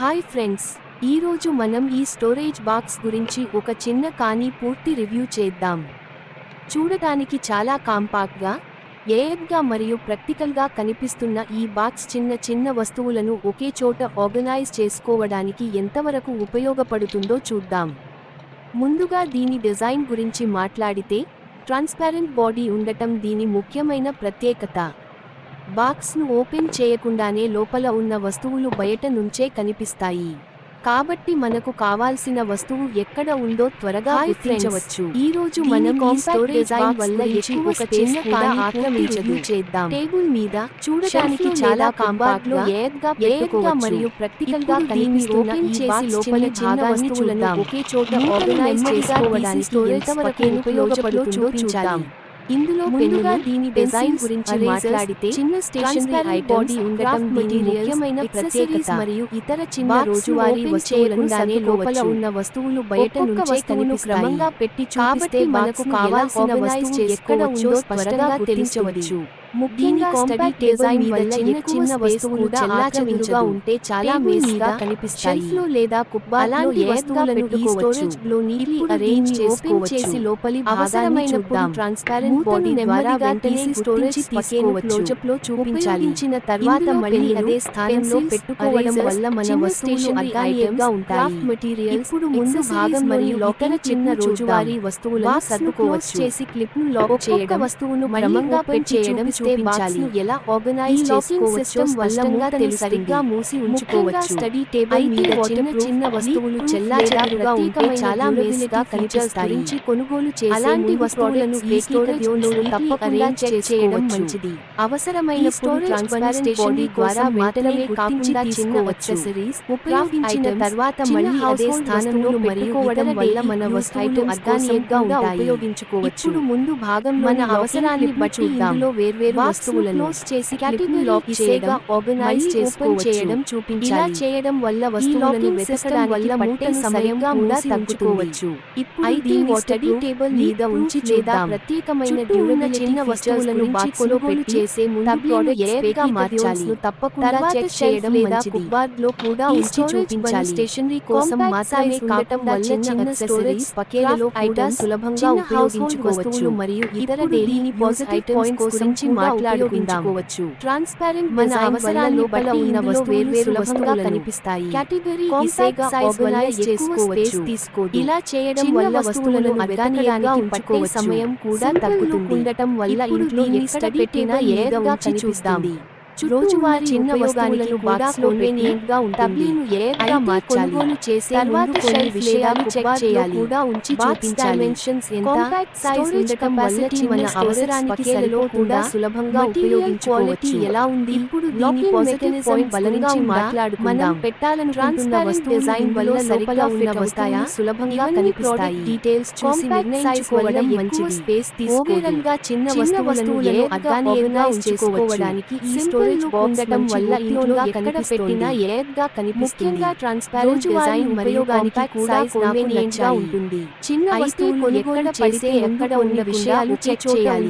Hi friends, ఈరోజు మనం ఈ స్టోరేజ్ బాక్స్ గురించి ఒక చిన్న కానీ పూర్తి రివ్యూ చేద్దాం. చూడటానికి చాలా కాంపాక్ట్గా, ఏఎఫ్గా మరియు ప్రాక్టికల్గా కనిపిస్తున్న ఈ బాక్స్ చిన్న చిన్న వస్తువులను ఒకే చోట ఆర్గనైజ్ చేసుకోవడానికి ఎంతవరకు ఉపయోగపడుతుందో చూద్దాం. ముందుగా దీని డిజైన్ గురించి మాట్లాడితే, ట్రాన్స్పారెంట్ బాడీ ఉండటం దీని ముఖ్యమైన ప్రత్యేకత. బాక్స్ను ఓపెన్ చేయకుండానే లోపల ఉన్న వస్తువులు బయట నుంచే కనిపిస్తాయి. కాబట్టి మనకు కావాల్సిన వస్తువు ఎక్కడ ఉందో త్వరగా గుర్తించవచ్చు. ఈ రోజు మనం ఈ స్టోరేజ్ డిజైన్ వల్ల ఎక్కువ స్పేస్ కూడా ఆక్రమించదు చేద్దాం. టేబుల్ మీద చూడటానికి చాలా కాంపాక్ట్ గా ఏఎఫ్గా మరియు ప్రాక్టికల్ గా కనిపిస్తున్న ఈ బాక్స్ లోపల చిన్న వస్తువులను ఒకే చోట ఆర్గనైజ్ చేసుకోవడానికి స్టోరేజ్ వరకు ఉపయోగపడుతుందో చూద్దాం. ఇందులో ముందుగా దీని డిజైన్ గురించి మాట్లాడితే, చిన్న స్టేషనరీ ఐటమ్స్ ఉండటం దీని ముఖ్యమైన ప్రత్యేకత మరియు ఇతర చిన్న రోజువారీ వస్తువులను లోపల ఉన్న వస్తువులు బయట నుంచే క్రమంగా పెట్టి చూపిస్తే మనకు కావాల్సిన వస్తువు ఎక్కడ ఉందో స్పష్టంగా గుర్తించవచ్చు. ముఖ్యంగా స్టడీ డిజైన్ వల్ల చిన్న వస్తువులు చెల్లాచెదురుగా ఉంటే చాలా మేస్గా కనిపిస్తాయి. షెల్ఫ్లో లేదా కుప్బాలో ఏ వస్తువులను ఈ స్టోరేజ్ లో నీట్లీ అరేంజ్ చేసుకోవచ్చు. లోపలి భాగాన్ని చూద్దాం. ట్రాన్స్పారెంట్ బాడీ ద్వారా వెంటనే స్టోరేజ్ తీసుకోవచ్చు. చూపించిన తర్వాత మళ్ళీ అదే స్థానంలో పెట్టుకోవడం వల్ల మన వస్తువులు ఆర్గానిక్గా ఉంటాయి. ఇప్పుడు ముందు భాగం మరియు ఇతర చిన్న రోజువారీ వస్తువులను సర్దుకోవచ్చు. చేసి క్లిప్ను లాక్ చేయడం, వస్తువును క్రమంగా పెట్టి చేయడం బాక్స్ను ఎలా ఆర్గనైజ్ చేసుకోవచ్చో స్పష్టంగా సరిగ్గా మూసి ఉంచుకోవచ్చు. స్టడీ టేబుల్ మీద చిన్న వస్తువులు చెల్లాచెదురుగా ఉంటే చాలా మేస్గా కనిపిస్తాయి. కొనుగోలు చేసే అలాంటి వస్తువులను ఈ స్టోరేజ్ లో తప్పకుండా చెక్ చేయడం మంచిది. అవసరమైనప్పుడు ట్రాన్స్పారెంట్ బాడీ ద్వారా మాత్రమే కాకుండా చిన్న యాక్సెసరీస్ ఉపయోగించిన తర్వాత మళ్ళీ అదే స్థానంలో పెట్టుకోవడం వల్ల మన వస్తువులు ఆర్గానిక్గా ఉపయోగించుకోవచ్చు. ఇప్పుడు ముందు భాగం మన అవసరాన్ని బట్టి ఇందులో వేర్వేరు వస్తువులను క్లోజ్ చేసి కేటగిరీ లాక్ చేయగా ఆర్గనైజ్ చేసుకోవడం చూపించాలి. ఇలా చేయడం వల్ల వస్తువులను వెతకడం వల్ల పట్టే సమయం కూడా తగ్గుకోవచ్చు. ఇప్పుడు దీన్ని స్టడీ టేబుల్ మీద ఉంచి లేదా ప్రత్యేకమైన డ్యూరబుల్ చిన్న వస్తువులను కొనుగోలు చేసే ముందు ప్రోడక్ట్ ఏగా మార్చాలి. తప్పకుండా చెక్ చేయడం లేదా కుప్బార్డ్ లో కూడా ఉంచి చూపించాలి. స్టేషనరీ కోసం మాత్రమే ఉండటం వల్ల చిన్న స్టోరేజ్ పకేలలో కూడా సులభంగా ఉపయోగించుకోవచ్చు మరియు ఇతర డైలీ పాజిటివ్ గురించి మాట్లాడుకుందాం. ట్రాన్స్పారెంట్ మన అవసరాన్ని బట్టి ఉన్న వస్తువులు సులభంగా కనిపిస్తాయి. కేటగిరీ ఈజీగా ఆర్గనైజ్ చేసుకోవచ్చు. ఇలా చేయడం వల్ల వస్తువులను ఆర్గానిక్గా ఉంచుకోవచ్చు. సమయం కూడా తగ్గుతుంది. ఉండటం వల్ల ఇంట్లో ఎక్కడ పెట్టినా ఏగా కనిపిస్తుంది. రోజువారీ చిన్న వస్తువులను బాక్స్ లో కన్వీనియంట్ గా ఉంటుంది. ఏగా మార్చాలి. కొనుగోలు చేసే తర్వాత షెల్ఫ్ విషయాలు చెక్ చేయాలి. కూడా ఉంచి చూపించాలి. డైమెన్షన్స్ ఎంత, సైజ్ ఉండటం వల్ల మన అవసరానికి సరిలో కూడా సులభంగా ఉపయోగించుకోవచ్చు. ఎలా ఉంది? ఇప్పుడు దీని మెకానిజం బలంగా మాట్లాడుకుందాం. మనం పెట్టాలనుకుంటున్న వస్తువు డిజైన్ వల్ల సరిగ్గా ఉన్న వస్తాయా సులభంగా కనిపిస్తాయి. డీటెయిల్స్ చూసి నిర్ణయించుకోవడం మంచిది. స్పేస్ తీసుకోవడంగా చిన్న వస్తువులను ఆర్గనైజ్ చేసుకోవడానికి ఈ స్టోరేజ్ ఉండటం వల్ల ఇంట్లో ఎక్కడ పెట్టినా ఏగా కనిపిస్తుంది. ముఖ్యంగా ట్రాన్స్పారెంట్ డిజైన్ మరియు కాంపాక్ట్ కూడా కన్వీనియంట్ గా ఉంటుంది. చిన్న వస్తువులు ఎక్కడ పడితే ఎక్కడ ఉన్న విషయాలు చెక్ చేయాలి.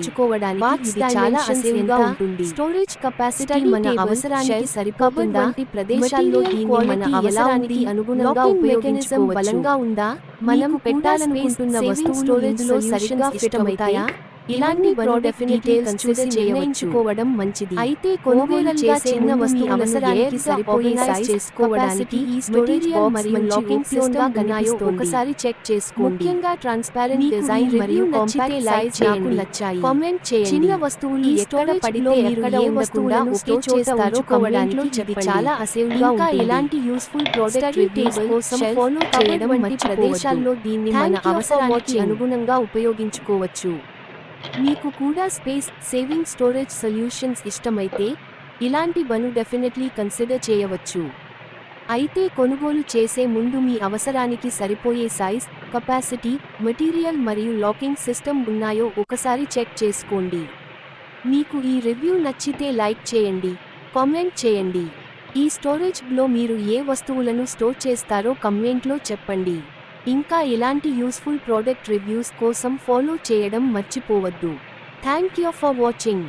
ఇది చాలా అసేవ్గా ఉంటుంది. స్టోరేజ్ కెపాసిటీ మన అవసరానికి సరిపోతుందా? ప్రదేశాల్లో దీన్ని మన అవసరానికి అనుగుణంగా ఉపయోగించుకోవచ్చు. బలంగా ఉందా? మనం పెట్టాలనుకుంటున్న వస్తువులు ఇందులో సరిగ్గా ఫిట్ అవుతాయా? ఇలాంటి డీటెయిల్స్ చూసి నిర్ణయించుకోవడం మంచిది. అయితే కొనుగోలు చేసే చిన్న వస్తువుల అవసరానికి సరిపోయే సైజ్ చేసుకోవడానికి ఈ స్టోరేజ్ మరియు లాకింగ్ సిస్టమ్ ఉన్నాయో ఒకసారి చెక్ చేసుకోండి. ముఖ్యంగా ట్రాన్స్పారెంట్ డిజైన్ మరియు కాంపాక్ట్ సైజ్ నాకు నచ్చాయి. కామెంట్ చేయండి. చిన్న వస్తువులు ఎక్కడ పడితే ఎక్కడ ఏ వస్తువులను స్టోర్ చేస్తారో కామెంట్లో ఇది చాలా అసేవ్గా ఉంటుంది. ఇలాంటి యూస్ఫుల్ ప్రోడక్ట్ రివ్యూస్ కోసం ఫాలో చేయడం వంటి ప్రదేశాల్లో దీన్ని మన అవసరానికి అనుగుణంగా ఉపయోగించుకోవచ్చు. మీకు కూడా స్పేస్ సేవింగ్ స్టోరేజ్ సొల్యూషన్స్ ఇష్టమైతే ఇలాంటి డెఫినెట్లీ కన్సిడర్ చేయవచ్చు. అయితే కొనుగోలు చేసే ముందు మీ అవసరానికి సరిపోయే సైజ్, కెపాసిటీ, మెటీరియల్ మరియు లాకింగ్ సిస్టమ్ ఉన్నాయో ఒకసారి చెక్ చేసుకోండి. మీకు ఈ రివ్యూ నచ్చితే లైక్ చేయండి, కామెంట్ చేయండి. ఈ స్టోరేజ్లో మీరు ఏ వస్తువులను స్టోర్ చేస్తారో కామెంట్లో చెప్పండి. ఇంకా ఇలాంటి యూస్ఫుల్ ప్రోడక్ట్ రివ్యూస్ కోసం ఫాలో చేయడం మర్చిపోవద్దు. Thank you for watching.